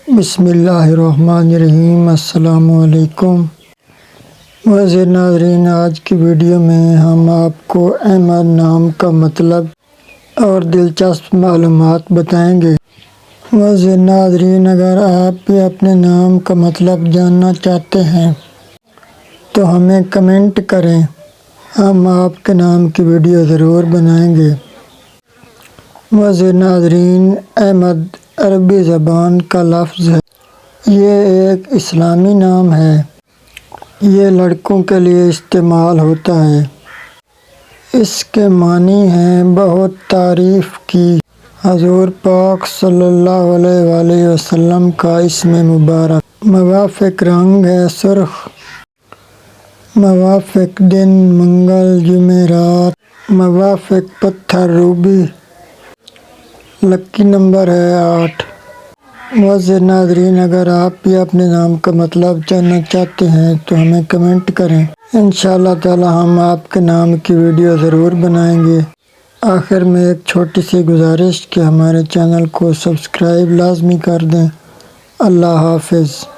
بسم اللہ الرحمن الرحیم۔ السلام علیکم معزز ناظرین، آج کی ویڈیو میں ہم آپ کو احمد نام کا مطلب اور دلچسپ معلومات بتائیں گے۔ معزز ناظرین، اگر آپ بھی اپنے نام کا مطلب جاننا چاہتے ہیں تو ہمیں کمنٹ کریں، ہم آپ کے نام کی ویڈیو ضرور بنائیں گے۔ معزز ناظرین، احمد عربی زبان کا لفظ ہے۔ یہ ایک اسلامی نام ہے۔ یہ لڑکوں کے لیے استعمال ہوتا ہے۔ اس کے معنی ہیں بہت تعریف کی۔ حضور پاک صلی اللہ علیہ وآلہ وسلم کا اسم مبارک۔ موافق رنگ ہے سرخ۔ موافق دن منگل جمعرات۔ موافق پتھر روبی۔ لکی نمبر ہے 8۔ معزز ناظرین، اگر آپ بھی اپنے نام کا مطلب جاننا چاہتے ہیں تو ہمیں کمنٹ کریں، انشاءاللہ تعالی ہم آپ کے نام کی ویڈیو ضرور بنائیں گے۔ آخر میں ایک چھوٹی سی گزارش کہ ہمارے چینل کو سبسکرائب لازمی کر دیں۔ اللہ حافظ۔